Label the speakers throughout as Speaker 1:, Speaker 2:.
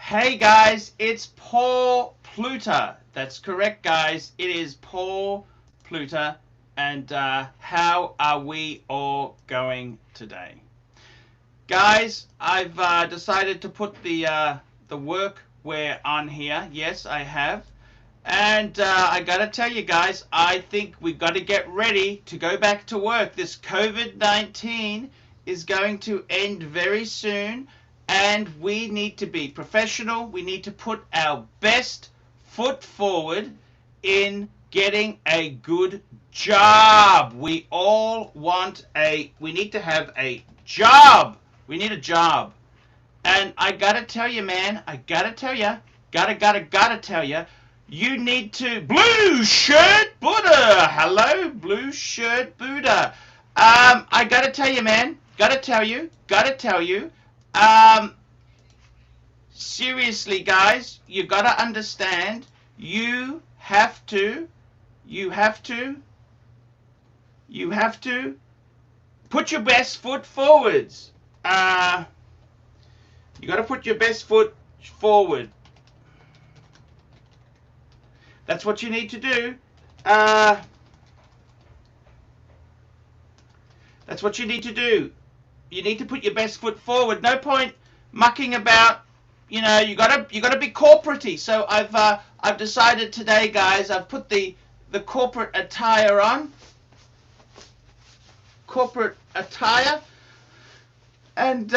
Speaker 1: Hey guys, it's Paul Pluter. That's correct, guys. It is Paul Pluter. And how are we all going today? Guys, I've decided to put the workwear on here. Yes, I have. And I gotta tell you guys, I think we've got to get ready to go back to work. This COVID-19 is going to end very soon. And we need to be professional. We need to put our best foot forward in getting a good job. We all want we need to have a job. We need a job. And I gotta tell you, man, I gotta tell you, gotta tell you, you need to, Blue Shirt Buddha. Hello, Blue Shirt Buddha. I gotta tell you, man, gotta tell you. Seriously, guys, you gotta understand, you have to put your best foot forwards. You gotta put your best foot forward. That's what you need to do. That's what you need to do. You need to put your best foot forward. No point mucking about. You know, you gotta be corporate-y. So I've decided today, guys, I've put the corporate attire on. Corporate attire. And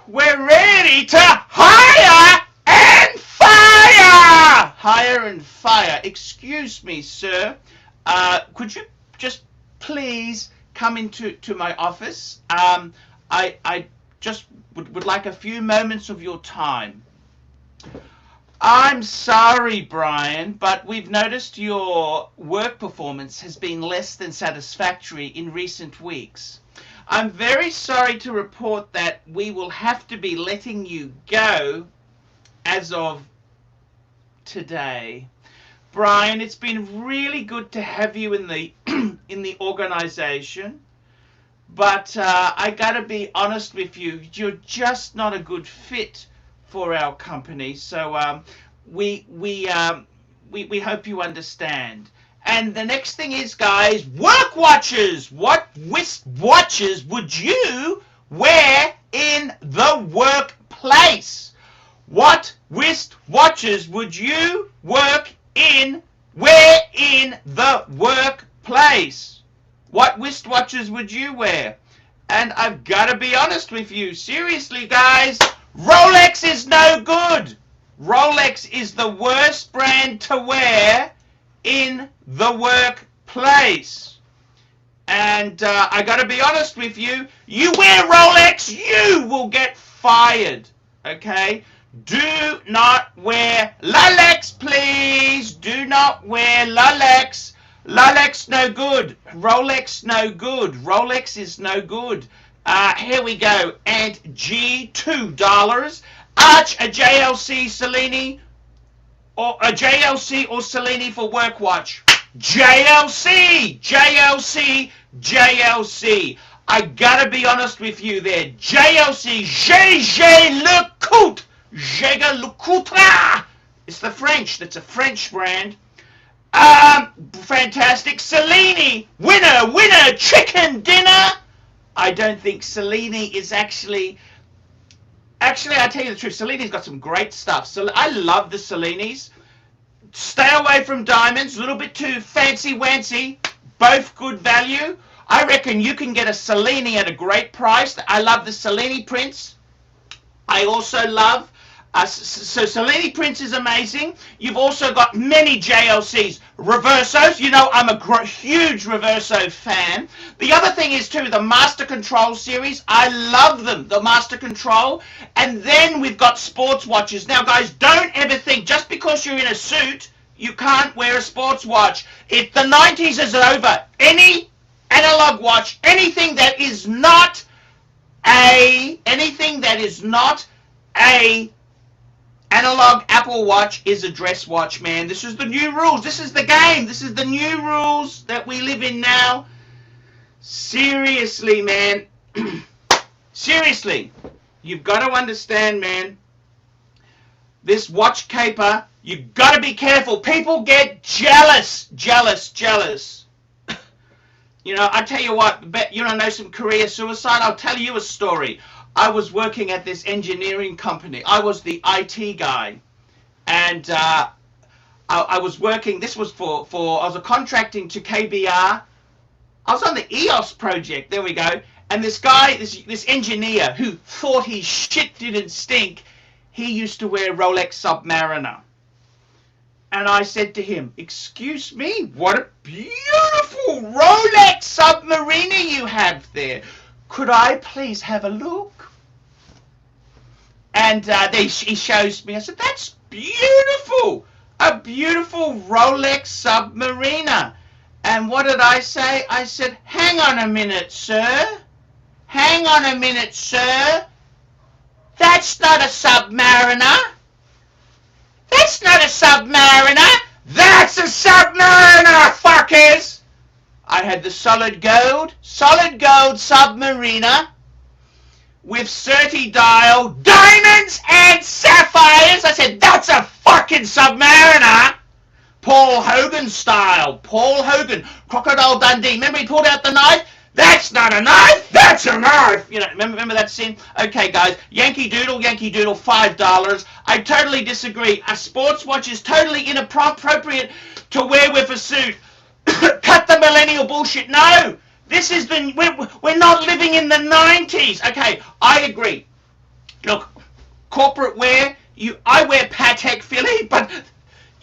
Speaker 1: we're ready to hire and fire! Hire and fire. Excuse me, sir. Could you just please come into my office? I just would like a few moments of your time. I'm sorry, Brian, but we've noticed your work performance has been less than satisfactory in recent weeks. I'm very sorry to report that we will have to be letting you go as of today. Brian, it's been really good to have you in the in the organization. But I gotta be honest with you, you're just not a good fit for our company. So we hope you understand. And the next thing is, guys, work watches. What watches would you wear in the workplace? What wrist watches would you wear in the workplace? What wristwatches would you wear? And I've got to be honest with you. Seriously, guys, Rolex is no good. Rolex is the worst brand to wear in the workplace. And I got to be honest with you. You wear Rolex, you will get fired. Okay? Do not wear Rolex, please. Do not wear Rolex. Rolex no good. Rolex no good. Rolex is no good. Here we go. And G, $2. Arch a JLC Cellini or a JLC or Cellini for work watch. JLC. I gotta be honest with you there. JLC. JG Le Cout. JG Le Coutre. It's the French. That's a French brand. Fantastic. Cellini, winner, chicken dinner. I don't think Cellini is actually, I tell you the truth, Cellini's got some great stuff. So I love the Cellinis. Stay away from diamonds, a little bit too fancy-wancy, both good value. I reckon you can get a Cellini at a great price. I love the Cellini prints. I also love so Cellini prints is amazing. You've also got many JLCs. Reversos, you know I'm a huge Reverso fan. The other thing is too, the Master Control series. I love them, the Master Control. And then we've got sports watches. Now guys, don't ever think just because you're in a suit, you can't wear a sports watch. If the 90s is over, any analog watch, anything that is not a analog Apple Watch is a dress watch, man. This is the new rules. This is the game. This is the new rules that we live in now. Seriously, man. Seriously. You've got to understand, man. this watch caper, you gotta be careful. People get jealous. You know, I tell you what, you want to know some career suicide? I'll tell you a story. I was working at this engineering company. I was the IT guy. And I was working, this was I was contracting to KBR. I was on the EOS project, there we go. And this guy, this engineer who thought his shit didn't stink, he used to wear Rolex Submariner. And I said to him, excuse me, what a beautiful Rolex Submariner you have there. Could I please have a look? And he shows me. I said, that's beautiful. A beautiful Rolex Submariner. And what did I say? I said, hang on a minute, sir. Hang on a minute, sir. That's not a Submariner. That's not a Submariner. That's a Submariner, fuckers. I had the solid gold Submariner with 30 dial diamonds and sapphires. I said, that's a fucking Submariner. Paul Hogan style. Paul Hogan. Crocodile Dundee. Remember he pulled out the knife? That's not a knife, that's a knife! You know, remember that scene? Okay, guys, Yankee Doodle, $5. I totally disagree. A sports watch is totally inappropriate to wear with a suit. Cut the millennial bullshit. No! This is we're not living in the 90s. Okay, I agree. Look, corporate wear, I wear Patek Philippe, but,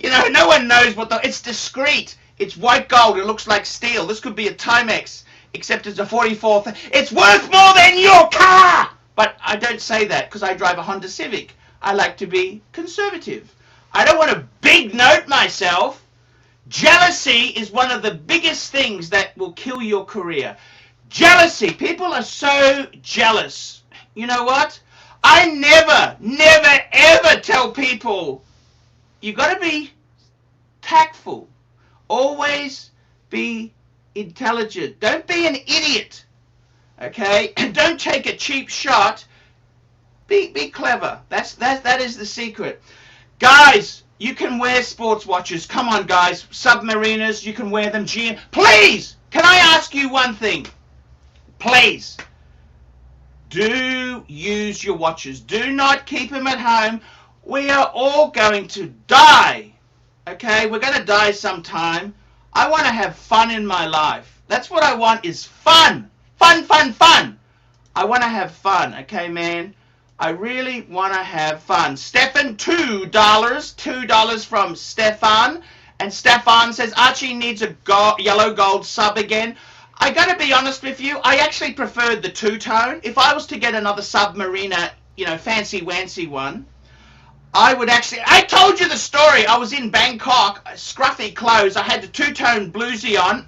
Speaker 1: you know, no one knows it's discreet. It's white gold, it looks like steel. This could be a Timex. Except it's a 44th. It's worth more than your car! But I don't say that because I drive a Honda Civic. I like to be conservative. I don't want to big note myself. Jealousy is one of the biggest things that will kill your career. Jealousy. People are so jealous. You know what? I never, ever tell people, you got to be tactful. Always be intelligent. Don't be an idiot. Okay? Don't take a cheap shot. Be clever. That is the secret. Guys, you can wear sports watches. Come on, guys. Submariners, you can wear them. Please, can I ask you one thing? Please. Do use your watches. Do not keep them at home. We are all going to die. Okay? We're going to die sometime. I want to have fun in my life. That's what I want, is fun. Fun. I want to have fun, okay, man? I really want to have fun. Stefan, $2 from Stefan. And Stefan says, Archie needs a yellow gold sub again. I got to be honest with you, I actually preferred the two-tone. If I was to get another Submariner, you know, fancy-wancy one, I told you the story. I was in Bangkok, scruffy clothes. I had the two-tone bluesy on.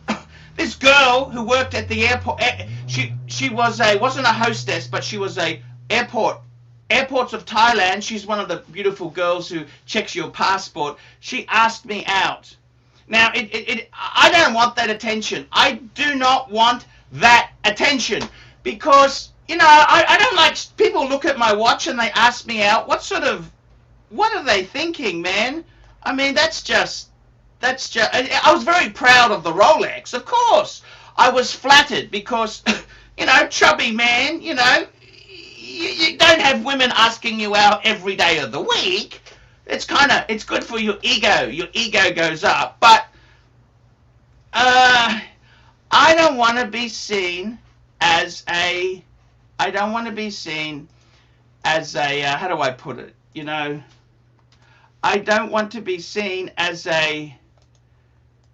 Speaker 1: This girl who worked at the airport, she wasn't a hostess, but she was a airports of Thailand. She's one of the beautiful girls who checks your passport. She asked me out. Now, I don't want that attention. I do not want that attention because, you know, I don't like people look at my watch and they ask me out. What are they thinking, man? I mean, that's just, I was very proud of the Rolex, of course. I was flattered because, you know, chubby man, you know, you don't have women asking you out every day of the week. It's good for your ego. Your ego goes up. But, I don't want to be seen as how do I put it? You know, I don't want to be seen as you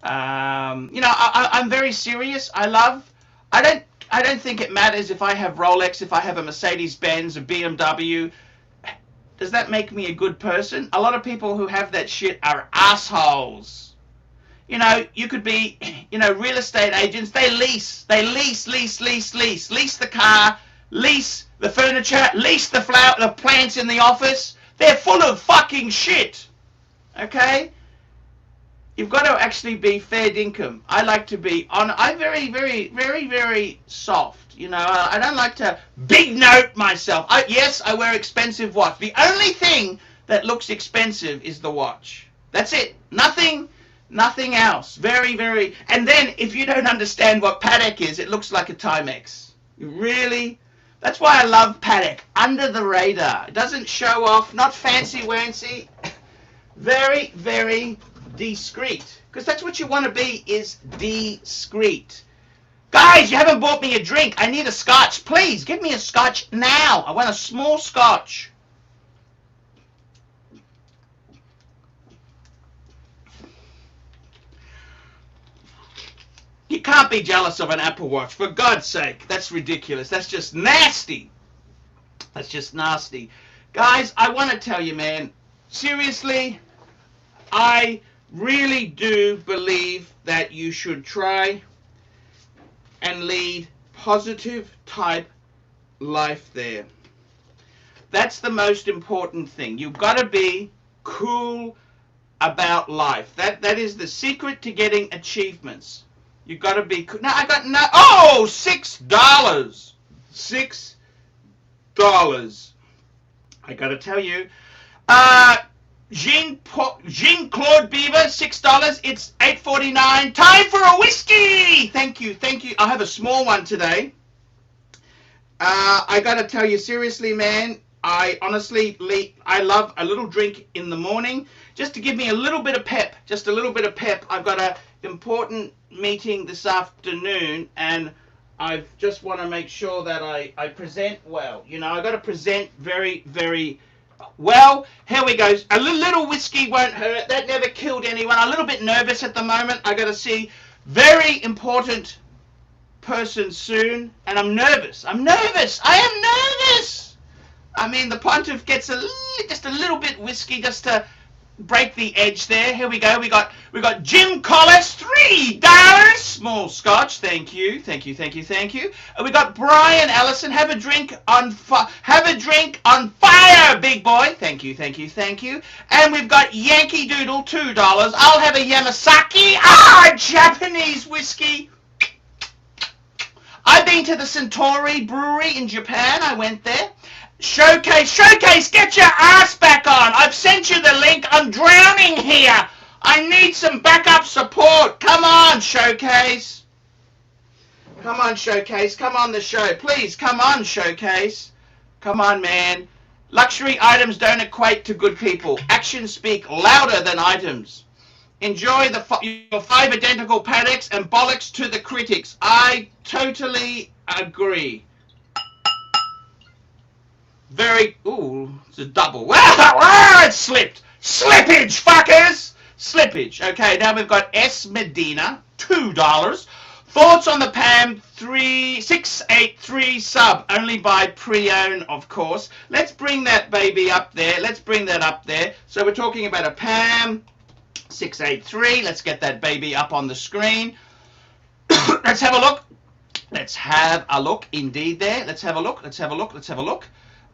Speaker 1: know, I'm very serious. I don't think it matters if I have Rolex, if I have a Mercedes-Benz, a BMW. Does that make me a good person? A lot of people who have that shit are assholes. You know, you could be, you know, real estate agents. They lease the car, lease the furniture, lease the plants in the office. They're full of fucking shit. Okay? You've got to actually be fair dinkum. I like to be I'm very soft. You know, I don't like to big note myself. Yes, I wear expensive watch. The only thing that looks expensive is the watch. That's it. Nothing else. Very, very. And then if you don't understand what Patek is, it looks like a Timex. Really? That's why I love Patek. Under the radar. It doesn't show off. Not fancy-wancy. Very, very discreet. Because that's what you want to be, is discreet. Guys, you haven't bought me a drink. I need a scotch. Please, give me a scotch now. I want a small scotch. You can't be jealous of an Apple Watch, for God's sake. That's ridiculous. That's just nasty. That's just nasty. Guys, I want to tell you, man, seriously, I really do believe that you should try and lead positive type life there. That's the most important thing. You've got to be cool about life. That is the secret to getting achievements. You got to be. No, I got no. Oh, $6. $6. I got to tell you. Jean-Claude Beaver, $6. It's $8.49. Time for a whiskey. Thank you, thank you. I have a small one today. I got to tell you seriously, man. I honestly, I love a little drink in the morning just to give me a little bit of pep. Just a little bit of pep. I've got an important meeting this afternoon, and I just want to make sure that I present well. You know, I got to present very, very well. Here we go. A little whiskey won't hurt. That never killed anyone. A little bit nervous at the moment. I got to see very important person soon, and I'm nervous. I'm nervous. I am nervous. I mean, the pontiff gets just a little bit whiskey just to break the edge there. Here we go. We got Jim Collis, $3. Small scotch. Thank you. Thank you. Thank you. Thank you. And we got Bryan Allison. Have a drink on fire, big boy. Thank you. Thank you. Thank you. And we've got Yankee Doodle, $2. I'll have a Yamasaki. Japanese whiskey. I've been to the Suntory Brewery in Japan. I went there. Showcase, get your ass back on. I've sent you the link. I'm drowning here. I need some backup support. Come on, Showcase. Come on, Showcase. Come on the show. Please, come on, Showcase. Come on, man. Luxury items don't equate to good people. Actions speak louder than items. Enjoy your 5 identical Pateks and bollocks to the critics. I totally agree. Very, ooh, it's a double. It slipped. Slippage, fuckers. Slippage. Okay, now we've got smedina, $2. Thoughts on the PAM683 Sub, only by pre-own, of course. Let's bring that baby up there. Let's bring that up there. So we're talking about a PAM683. Let's get that baby up on the screen. Let's have a look. Let's have a look, indeed there. Let's have a look. Let's have a look. Let's have a look.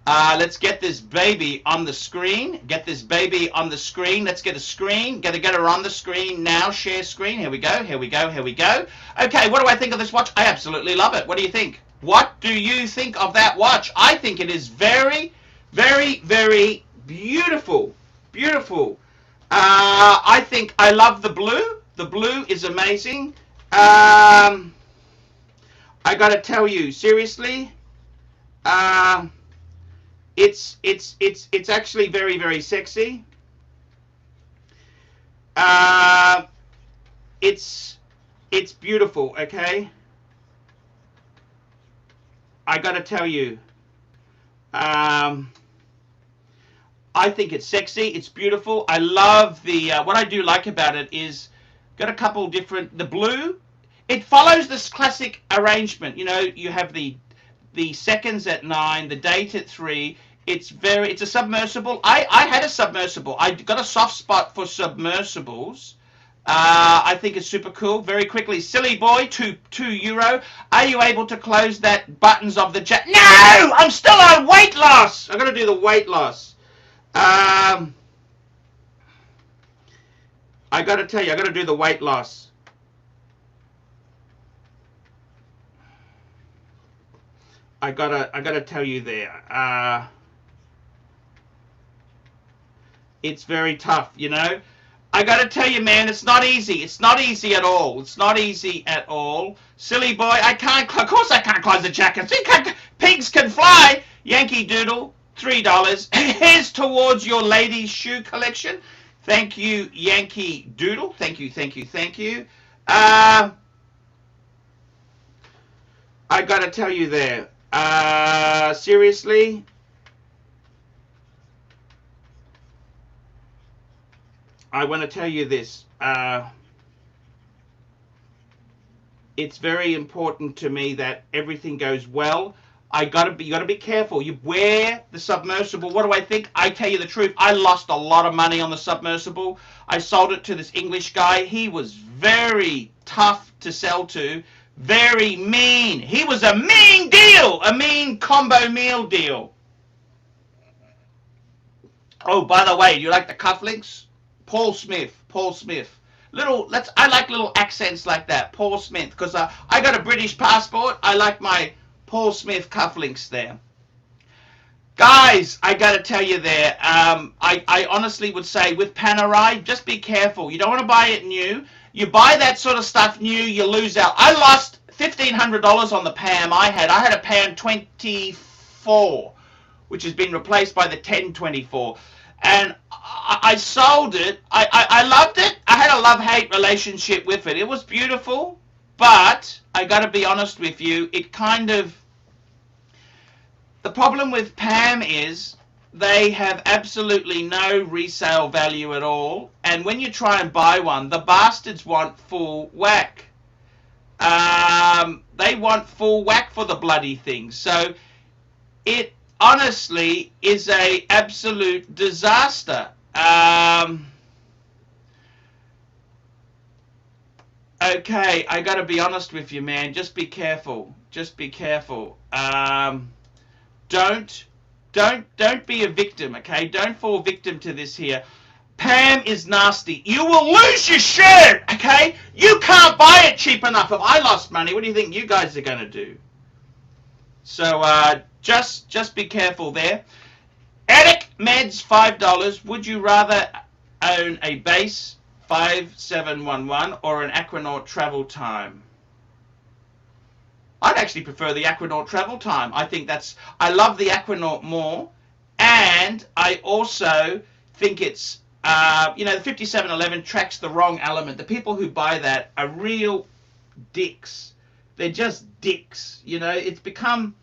Speaker 1: Let's get this baby on the screen. Get this baby on the screen. Let's get a screen. Gotta get her on the screen now. Share screen. Here we go. Here we go. Here we go. Okay, what do I think of this watch? I absolutely love it. What do you think? What do you think of that watch? I think it is very, very, very beautiful. Beautiful. I think I love the blue. The blue is amazing. I gotta tell you, seriously. It's actually very, very sexy. It's beautiful, okay? I gotta tell you, I think it's sexy, it's beautiful. I love the, what I do like about it is, got a couple different, the blue, it follows this classic arrangement. You know, you have the seconds at 9, the date at 3. It's a submersible. I had a submersible. I got a soft spot for submersibles. I think it's super cool. Very quickly, silly boy, €2. Are you able to close that buttons of the chat? No, I'm still on weight loss. I'm gonna do the weight loss. I gotta tell you, I gotta do the weight loss. I gotta tell you there. It's very tough, you know. I got to tell you, man, it's not easy. It's not easy at all. It's not easy at all. Silly boy, I can't, of course I can't close the jacket. See, pigs can fly. Yankee Doodle, $3. Here's towards your ladies' shoe collection. Thank you, Yankee Doodle. Thank you, thank you, thank you. I got to tell you there, seriously, I want to tell you this. It's very important to me that everything goes well. You got to be careful. You wear the submersible. What do I think? I tell you the truth. I lost a lot of money on the submersible. I sold it to this English guy. He was very tough to sell to. Very mean. He was a mean deal. A mean combo meal deal. Oh, by the way, do you like the cufflinks? Paul Smith. I like little accents like that. Paul Smith, because I got a British passport. I like my Paul Smith cufflinks there. Guys, I got to tell you there, I honestly would say with Panerai, just be careful. You don't want to buy it new. You buy that sort of stuff new, you lose out. I lost $1,500 on the PAM I had a PAM 24, which has been replaced by the 1024. And I sold it. I loved it. I had a love-hate relationship with it. It was beautiful, but I got to be honest with you, it kind of... The problem with PAM is they have absolutely no resale value at all. And when you try and buy one, the bastards want full whack. They want full whack for the bloody thing. So it honestly is a absolute disaster. Okay, I gotta be honest with you, man. Just be careful. Just be careful. Don't be a victim, okay? Don't fall victim to this here. PAM is nasty. You will lose your shirt, okay? You can't buy it cheap enough. If I lost money, what do you think you guys are gonna do? So just be careful there. ERICMEDS, $5. Would you rather own a base 5711 or an Aquanaut travel time? I'd actually prefer the Aquanaut travel time. I love the Aquanaut more, and I also think it's, you know, the 5711 tracks the wrong element. The people who buy that are real dicks. They're just dicks. You know, it's become,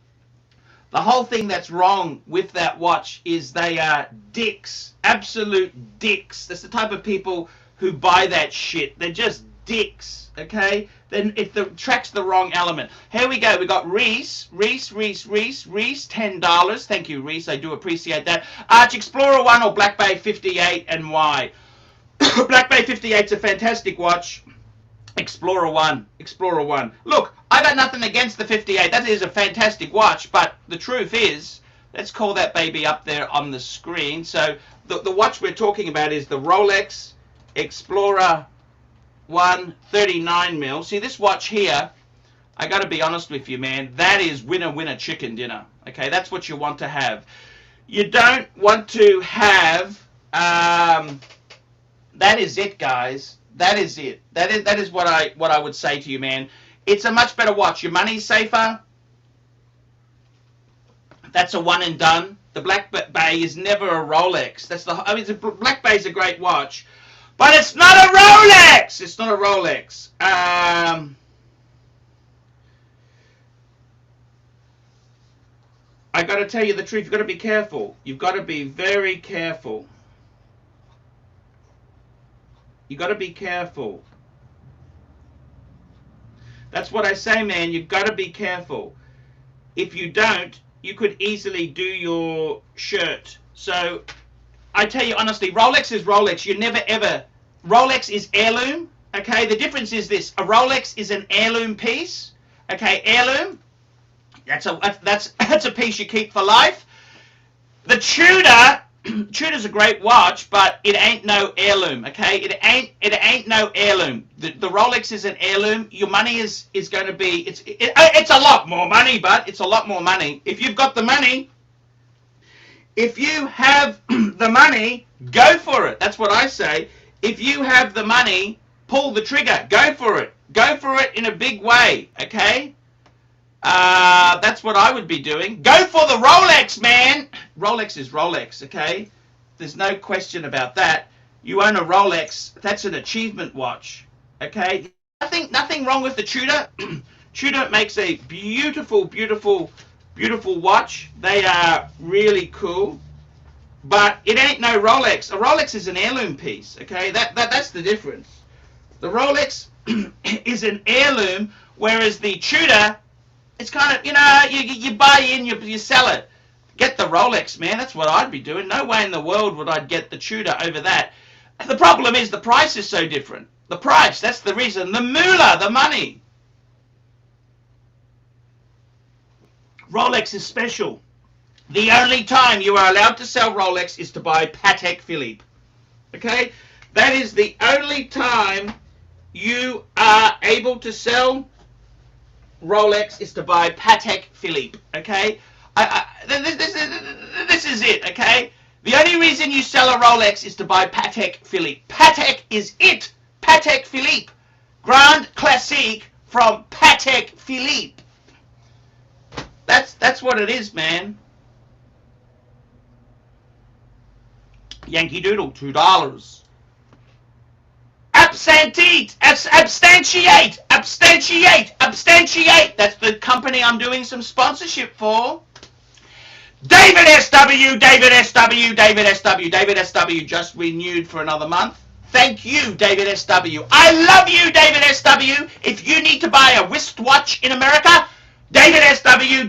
Speaker 1: the whole thing that's wrong with that watch is they are dicks. Absolute dicks. That's the type of people who buy that shit. They're just dicks, okay? Then it tracks the wrong element. Here we go. We got Rhys, $10. Thank you, Rhys. I do appreciate that. Arch Explorer 1 or blackbay 58, and why? blackbay 58's a fantastic watch. Explorer 1. Look, I got nothing against the 58. That is a fantastic watch, but the truth is, let's call that baby up there on the screen. So the watch we're talking about is the Rolex Explorer 1 39mm. See, this watch here, I got to be honest with you, man, that is winner chicken dinner. Okay, that's what you want to have. You don't want to have, that is it, guys. That is it. That is what I would say to you, man. It's a much better watch. Your money's safer. That's a one and done. The blackbay is never a Rolex. Blackbay is a great watch, but it's not a Rolex. It's not a Rolex. I got to tell you the truth. You've got to be careful. You've got to be very careful. You got to be careful. That's what I say, man. You've got to be careful. If you don't, you could easily do your shirt. So I tell you honestly, Rolex is Rolex. You never ever. Rolex is heirloom. Okay. The difference is this: a Rolex is an heirloom piece. Okay, heirloom. That's a piece you keep for life. The Tudor. Tudor's a great watch, but it ain't no heirloom, okay? It ain't no heirloom. The Rolex is an heirloom. Your money is going to be, it's a lot more money, but it's a lot more money. If you've got the money, If you have the money, go for it. That's what I say. If you have the money, pull the trigger. Go for it. Go for it in a big way, okay? That's what I would be doing. Go for the Rolex, man. Rolex is Rolex, okay? There's no question about that. You own a Rolex. That's an achievement watch, okay? Nothing wrong with the Tudor. Tudor makes a beautiful, beautiful, beautiful watch. They are really cool. But it ain't no Rolex. A Rolex is an heirloom piece, okay? That's the difference. The Rolex is an heirloom, whereas the Tudor, it's kind of, you know, you buy in, you sell it. Get the Rolex, man. That's what I'd be doing. No way in the world would I get the Tudor over that. The problem is the price is so different. The price, that's the reason. The moolah, the money. Rolex is special. The only time you are allowed to sell Rolex is to buy Patek Philippe. Okay? That is the only time you are able to sell Rolex is to buy Patek Philippe. Okay? This is it, okay? The only reason you sell a Rolex is to buy Patek Philippe. Patek is it. Patek Philippe. Grand Classique from Patek Philippe. That's what it is, man. Yankee Doodle, $2. Appstantiate, Appstantiate. That's the company I'm doing some sponsorship for. David SW just renewed for another month. Thank you, David SW. I love you, David SW. If you need to buy a wristwatch in America, David SW.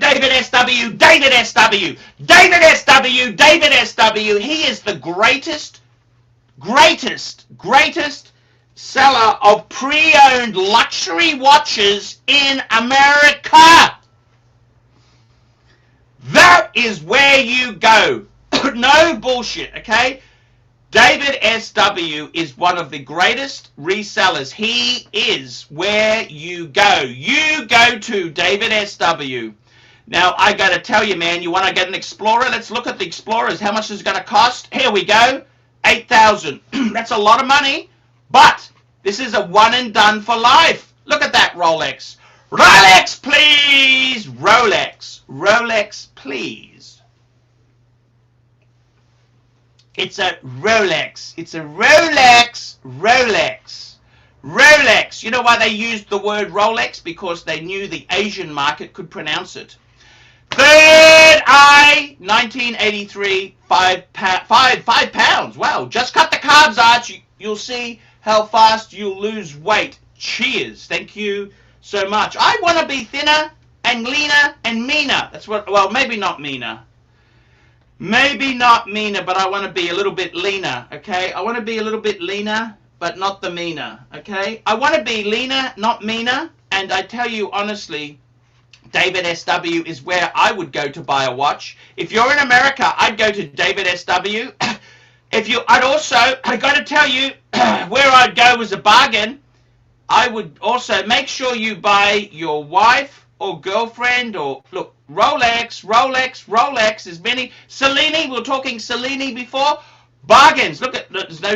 Speaker 1: He is the greatest seller of pre-owned luxury watches in America. That is where you go. No bullshit, okay? David SW is one of the greatest resellers. He is where you go. You go to David SW. Now, I got to tell you, man, you want to get an Explorer? Let's look at the Explorers. How much is it going to cost? Here we go. $8,000. That's a lot of money, but this is a one and done for life. Look at that Rolex. Rolex, please. Rolex, please. It's a Rolex. It's a Rolex. You know why they used the word Rolex? Because they knew the Asian market could pronounce it. Third Eye, 1983, 5 pounds. Wow, just cut the carbs, Archie. You'll see how fast you'll lose weight. Cheers. Thank you so much. I want to be thinner and leaner and meaner. That's what, well, maybe not meaner. Maybe not meaner, but I want to be a little bit leaner, okay? I want to be a little bit leaner, but not the meaner, okay? I want to be leaner, not meaner, and I tell you honestly, David SW is where I would go to buy a watch. If you're in America, I'd go to David SW. I got to tell you, where I'd go was a bargain. I would also make sure you buy your wife or girlfriend or, look, Rolex, as many. Cellini, we were talking Cellini before. Bargains. Look at, there's no,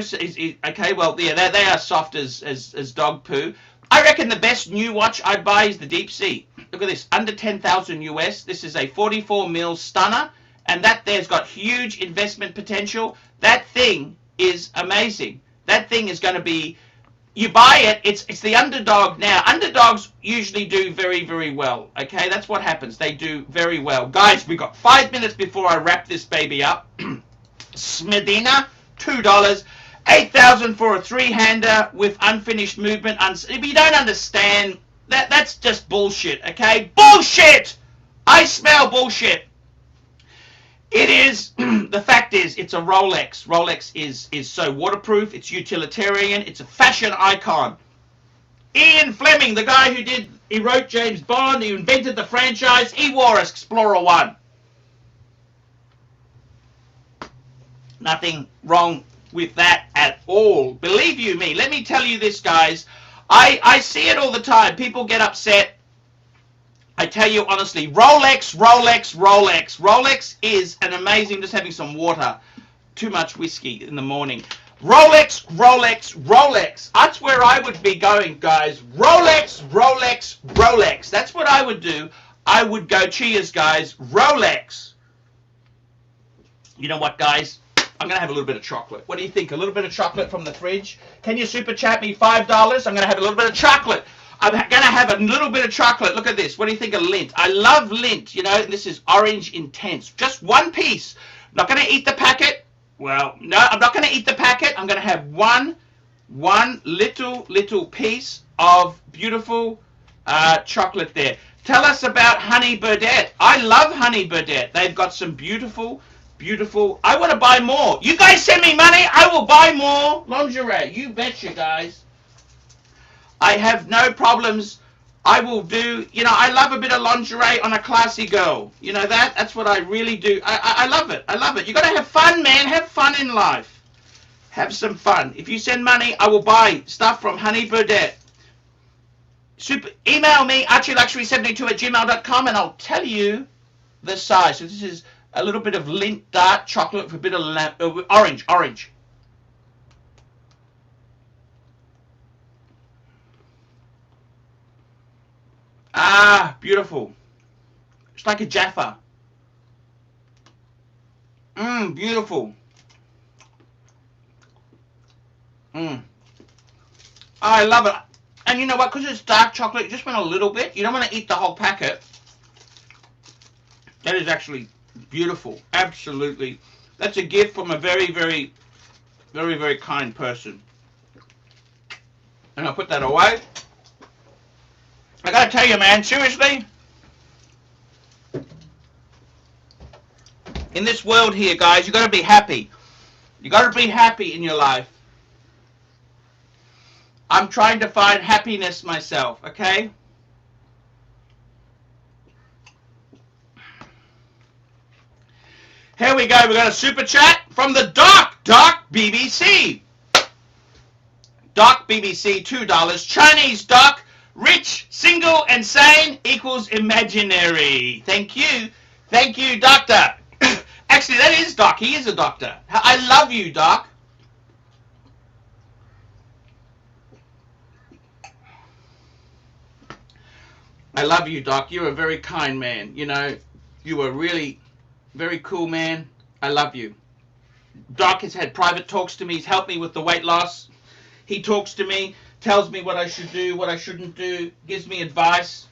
Speaker 1: okay, well, yeah, they are soft as dog poo. I reckon the best new watch I'd buy is the Deep Sea. Look at this, under 10,000 US. This is a 44 mil stunner, and that there's got huge investment potential. That thing is amazing. That thing is going to be, you buy it, it's the underdog now. Underdogs usually do very, very well, okay? That's what happens. They do very well. Guys, we got 5 minutes before I wrap this baby up. Smedina, $2. 8,000 for a three-hander with unfinished movement. If you don't understand, that's just bullshit, okay? Bullshit! I smell bullshit. It is, the fact is, it's a Rolex. Rolex is so waterproof, it's utilitarian, it's a fashion icon. Ian Fleming, the guy he wrote James Bond, he invented the franchise, he wore Explorer 1. Nothing wrong with that at all. Believe you me, let me tell you this, guys. I see it all the time. People get upset. I tell you honestly, Rolex, Rolex, Rolex. Rolex is an amazing, just having some water. Too much whiskey in the morning. Rolex, Rolex, Rolex. That's where I would be going, guys. Rolex, Rolex, Rolex. That's what I would do. I would go, cheers, guys. Rolex. You know what, guys? I'm going to have a little bit of chocolate. What do you think? A little bit of chocolate from the fridge? Can you super chat me $5? I'm going to have a little bit of chocolate. I'm going to have a little bit of chocolate. Look at this. What do you think of lint? I love lint. You know, this is Orange Intense. Just one piece. Not going to eat the packet. Well, no, I'm not going to eat the packet. I'm going to have one little piece of beautiful chocolate there. Tell us about Honey Burdette. I love Honey Burdette. They've got some beautiful. I want to buy more. You guys send me money, I will buy more lingerie. You betcha, guys. I have no problems. I will do, you know, I love a bit of lingerie on a classy girl. You know that? That's what I really do. I love it. I love it. You got to have fun, man. Have fun in life. Have some fun. If you send money, I will buy stuff from Honey Burdette. Email me, ARCHIELUXURY72@gmail.com, and I'll tell you the size. So this is a little bit of lint dark chocolate with a bit of orange. Ah, beautiful. It's like a Jaffa. Beautiful. I love it. And you know what? Because it's dark chocolate, you just want a little bit. You don't want to eat the whole packet. That is actually beautiful. Absolutely. That's a gift from a very, very, very, very kind person. And I'll put that away. I gotta tell you, man, seriously, in this world here, guys, you gotta be happy. You gotta be happy in your life. I'm trying to find happiness myself, okay? Here we go. We got a super chat from the Doc BBC. Doc BBC, $2. Chinese Doc, rich, single, and sane equals imaginary. Thank you. Thank you, Doctor. Actually, that is Doc. He is a doctor. I love you, Doc. I love you, Doc. You're a very kind man. You know, you are really very cool, man. I love you. Doc has had private talks to me. He's helped me with the weight loss. He talks to me, tells me what I should do, what I shouldn't do, gives me advice.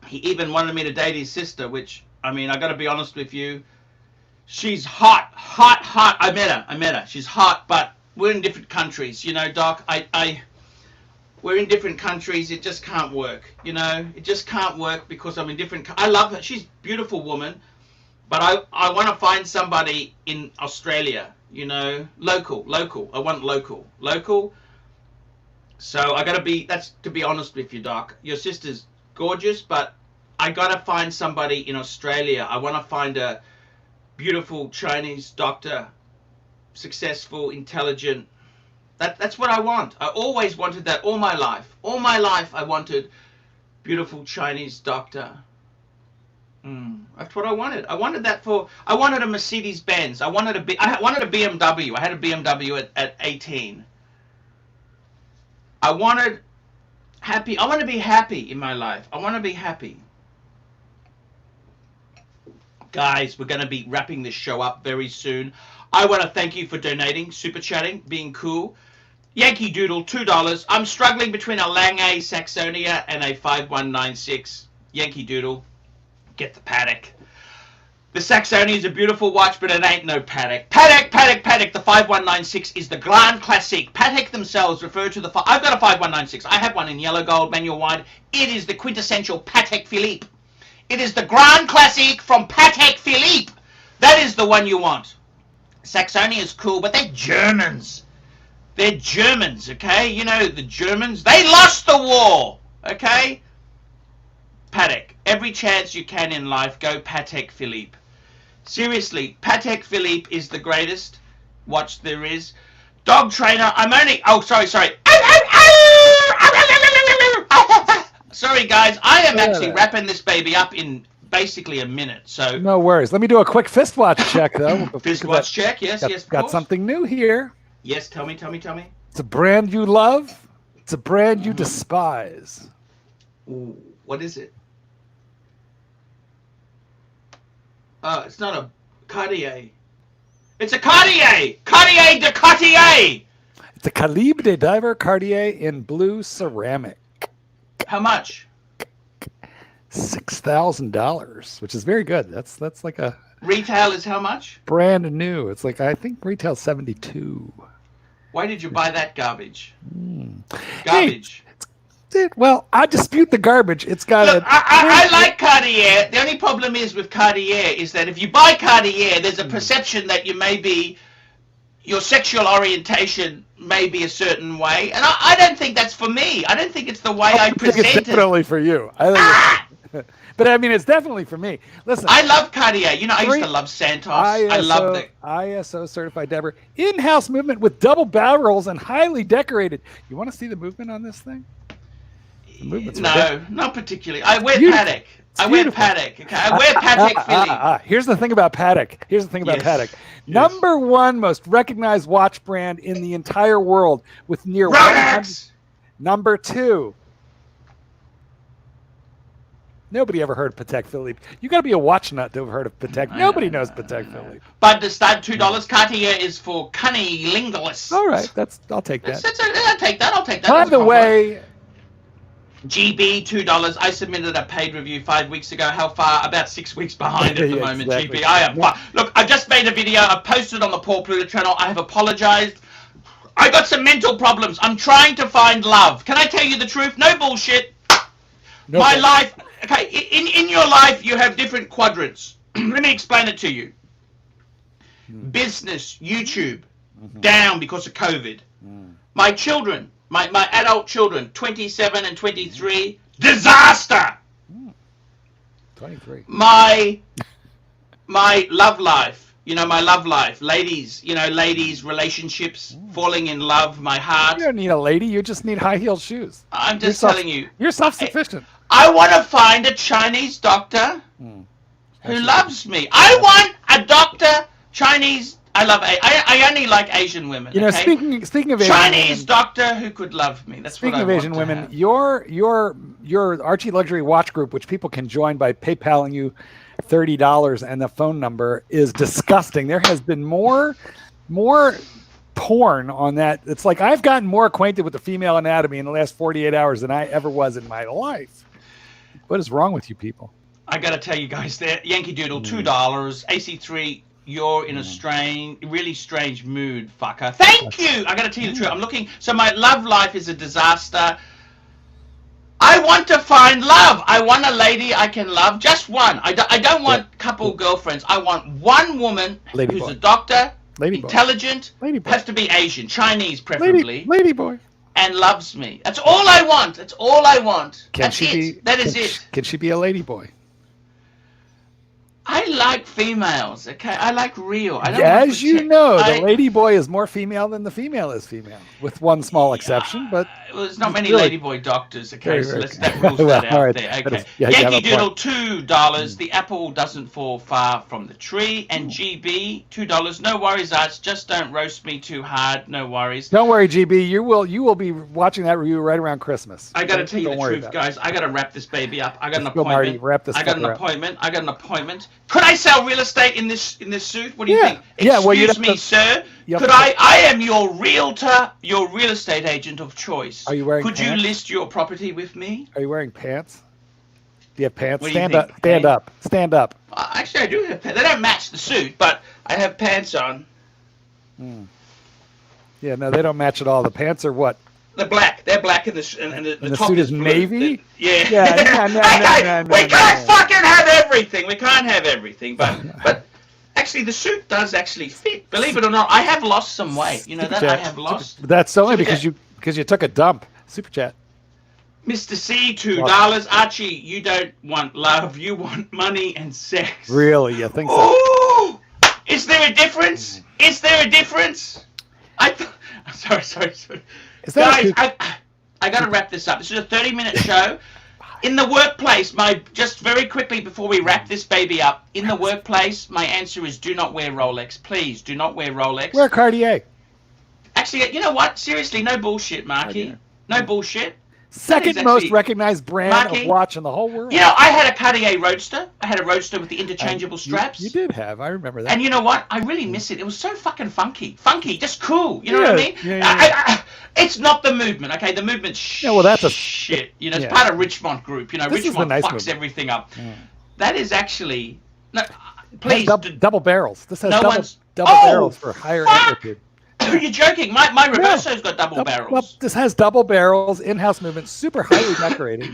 Speaker 1: He even wanted me to date his sister, which, I mean, I got to be honest with you. She's hot. I met her. She's hot, but we're in different countries. You know, Doc, we're in different countries. It just can't work. You know, it just can't work because I'm in different. I love her. She's a beautiful woman, but I want to find somebody in Australia. You know, local. I want local. So I gotta be. That's to be honest with you, Doc. Your sister's gorgeous, but I gotta find somebody in Australia. I want to find a beautiful Chinese doctor, successful, intelligent. That's what I want. I always wanted that all my life. All my life I wanted beautiful Chinese doctor. That's what I wanted. I wanted that for. I wanted a Mercedes Benz. I wanted a BMW. I had a BMW at 18. I wanted happy. I want to be happy in my life. I want to be happy. Guys, we're going to be wrapping this show up very soon. I want to thank you for donating, super chatting, being cool. Yankee Doodle, $2. I'm struggling between a Lange Saxonia and a 5196. Yankee Doodle, get the Patek. The Saxonia is a beautiful watch, but it ain't no Patek. Patek. The 5196 is the Grand Classique. Patek themselves refer to the. I've got a 5196. I have one in yellow gold, manual wide. It is the quintessential Patek Philippe. It is the Grand Classique from Patek Philippe. That is the one you want. Saxonia is cool, but they're Germans. They're Germans, okay? You know, the Germans, they lost the war, okay? Patek. Every chance you can in life, go Patek Philippe. Seriously, Patek Philippe is the greatest watch there is. Dog trainer, I'm only... Oh, sorry. Sorry, guys. I am actually wrapping this baby up in basically a minute. So
Speaker 2: no worries. Let me do a quick fist watch check, though.
Speaker 1: Fist watch check. Yes, yes.
Speaker 2: Got something new here.
Speaker 1: Yes, tell me.
Speaker 2: It's a brand you love. It's a brand you despise.
Speaker 1: Ooh, what is it? It's not a Cartier. It's a Cartier! Cartier de Cartier!
Speaker 2: It's a Calibre de Diver Cartier in blue ceramic.
Speaker 1: How much?
Speaker 2: $6,000, which is very good. That's like a...
Speaker 1: Retail is how much?
Speaker 2: Brand new. It's like, I think retail 72.
Speaker 1: Why did you buy that garbage? Garbage.
Speaker 2: Hey, well, I dispute the garbage. It's got
Speaker 1: Look, I like Cartier. The only problem is with Cartier is that if you buy Cartier, there's a perception that you may be, your sexual orientation may be a certain way, and I don't think that's for me. I don't think it's the way I present it.
Speaker 2: It's definitely for you. I think but I mean, it's definitely for me. Listen,
Speaker 1: I love Cartier. You know, I used to love Santos. I love the
Speaker 2: ISO certified diver, in-house movement with double barrels and highly decorated. You want to see the movement on this thing?
Speaker 1: No, not particularly. I wear Patek. I wear Patek. Okay, I wear Patek Philippe.
Speaker 2: Here's the thing about Patek. Patek. Number one most recognized watch brand in the entire world with near
Speaker 1: ROLEX.
Speaker 2: Number two. Nobody ever heard of Patek Philippe. You got to be a watch nut to have heard of Patek. Nobody knows Patek Philippe.
Speaker 1: But the stud $2 Cartier is for cunny lingus.
Speaker 2: All right, I'll take that.
Speaker 1: I'll take that.
Speaker 2: By the way,
Speaker 1: GB $2. I submitted a paid review 5 weeks ago. How far? About 6 weeks behind at the moment. Exactly. GB. I am. Look, I just made a video. I posted on the Paul Pluto channel. I have apologized. I got some mental problems. I'm trying to find love. Can I tell you the truth? No bullshit. No My life. Okay, in your life you have different quadrants. Let me explain it to you. Business, YouTube, down because of COVID. My children, my adult children, 27 and 23, disaster.
Speaker 2: 23.
Speaker 1: My love life, my love life. Ladies, relationships, falling in love, my heart.
Speaker 2: You don't need a lady, you just need high-heeled shoes.
Speaker 1: I'm just telling you.
Speaker 2: You're self-sufficient.
Speaker 1: I want to find a Chinese doctor who loves me. I want a doctor, Chinese. I only like Asian women.
Speaker 2: Speaking of Asian
Speaker 1: Chinese
Speaker 2: women,
Speaker 1: doctor who could love me. That's
Speaker 2: speaking
Speaker 1: what I
Speaker 2: of
Speaker 1: want
Speaker 2: Asian
Speaker 1: to
Speaker 2: women,
Speaker 1: have.
Speaker 2: your Archie Luxury watch group, which people can join by PayPaling you $30, and the phone number is disgusting. There has been more porn on that. It's like I've gotten more acquainted with the female anatomy in the last 48 hours than I ever was in my life. What is wrong with you people?
Speaker 1: I got to tell you guys there. Yankee Doodle, $2. AC3, you're in a really strange mood, fucker. Thank you! I got to tell you the truth. I'm looking. So my love life is a disaster. I want to find love. I want a lady I can love. Just one. I don't want couple girlfriends. I want one woman who's a doctor, intelligent, has to be Asian, Chinese preferably.
Speaker 2: Lady boy.
Speaker 1: And loves me. That's all I want. That's all I want. That is it.
Speaker 2: Can she be a lady boy?
Speaker 1: I like females, okay? I like real.
Speaker 2: As you know, the lady boy is more female than the female is female, with one small exception. But
Speaker 1: well, there's not many lady boy doctors, okay? So that rules that out there, okay? Yankee Doodle, $2. The apple doesn't fall far from the tree. And GB, $2. No worries, Arch. Just don't roast me too hard. No worries.
Speaker 2: Don't worry, GB. You will be watching that review right around Christmas.
Speaker 1: I got to tell you the truth, guys. I got to wrap this baby up. I got an appointment. I got an appointment. Could I sell real estate in this suit? What do you think? Excuse me, sir. Could I am your realtor, your real estate agent of choice.
Speaker 2: Are you wearing
Speaker 1: pants?
Speaker 2: You
Speaker 1: list your property with me?
Speaker 2: Are you wearing pants? Do you have pants?
Speaker 1: What
Speaker 2: Stand up. Stand up. Stand up.
Speaker 1: Actually, I do have pants. They don't match the suit, but I have pants on.
Speaker 2: Yeah, no, they don't match at all. The pants are what?
Speaker 1: They're black. They're black, and the top
Speaker 2: suit is
Speaker 1: blue.
Speaker 2: navy.
Speaker 1: Yeah.
Speaker 2: No,
Speaker 1: we can't fucking have everything. We can't have everything. But actually, the suit does actually fit. Believe it or not, I have lost some weight. You know that I have lost.
Speaker 2: That's only because you took a dump. Super chat.
Speaker 1: Mr. C, $2. Archie, you don't want love. You want money and sex.
Speaker 2: Really? You think so?
Speaker 1: Oh! Is there a difference? Is there a difference? Sorry. Guys, I got to wrap this up. This is a 30-minute show. In the workplace, just very quickly before we wrap this baby up, in the workplace, my answer is do not wear Rolex. Please do not wear Rolex.
Speaker 2: Wear Cartier.
Speaker 1: Actually, you know what? Seriously, no bullshit, Marky. No bullshit.
Speaker 2: Second most recognized brand of watch in the whole world.
Speaker 1: You know, I had a Cartier Roadster. I had a Roadster with the interchangeable straps.
Speaker 2: You did have. I remember that.
Speaker 1: And you know what? I really miss it. It was so fucking funky. Funky, just cool. You know what I mean?
Speaker 2: Yeah.
Speaker 1: It's not the movement, okay? The movement's
Speaker 2: well, that's a
Speaker 1: shit. You know, it's part of Richmond Group. You know,
Speaker 2: this
Speaker 1: Richmond
Speaker 2: nice
Speaker 1: fucks
Speaker 2: movement.
Speaker 1: everything up.
Speaker 2: Yeah.
Speaker 1: That is actually... No, please.
Speaker 2: Double barrels. This has double barrels for higher amplitude.
Speaker 1: You're joking. My Reverso's got double barrels.
Speaker 2: Well, this has double barrels, in-house movement, super highly decorated.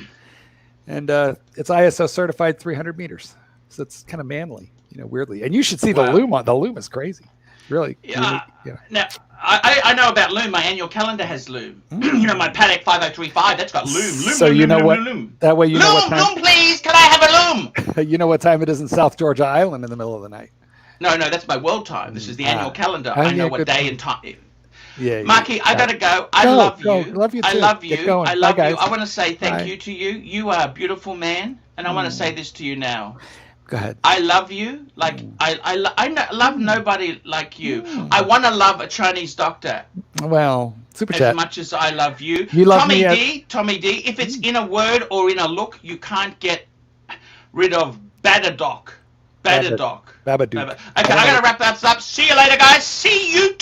Speaker 2: And it's ISO certified 300 meters. So it's kind of manly, you know, weirdly. And you should see the loom on. The loom is crazy. Really.
Speaker 1: Yeah. Now, I know about loom. My annual calendar has loom. You know, my Patek 5035, that's got loom.
Speaker 2: So you know what? That way you know what time.
Speaker 1: Loom, please. Can I have a loom?
Speaker 2: You know what time it is in South Georgia Island in the middle of the night.
Speaker 1: No, that's my world time. This is the annual calendar. I know what day and time.
Speaker 2: Yeah.
Speaker 1: Marky, I gotta go. I love you.
Speaker 2: Love you too.
Speaker 1: I love you. I love you. I want to say thank
Speaker 2: Bye.
Speaker 1: you to you. You are a beautiful man, and I want to say this to you now.
Speaker 2: Go ahead.
Speaker 1: I love you. Like I love nobody like you. I want to love a Chinese doctor.
Speaker 2: Well, super
Speaker 1: as
Speaker 2: chat.
Speaker 1: much as I love you.
Speaker 2: You love
Speaker 1: Tommy
Speaker 2: me.
Speaker 1: Tommy D. If it's in a word or in a look, you can't get rid of Badadoc.
Speaker 2: Babadook.
Speaker 1: Okay, I gotta wrap that up. See you later, guys. See you.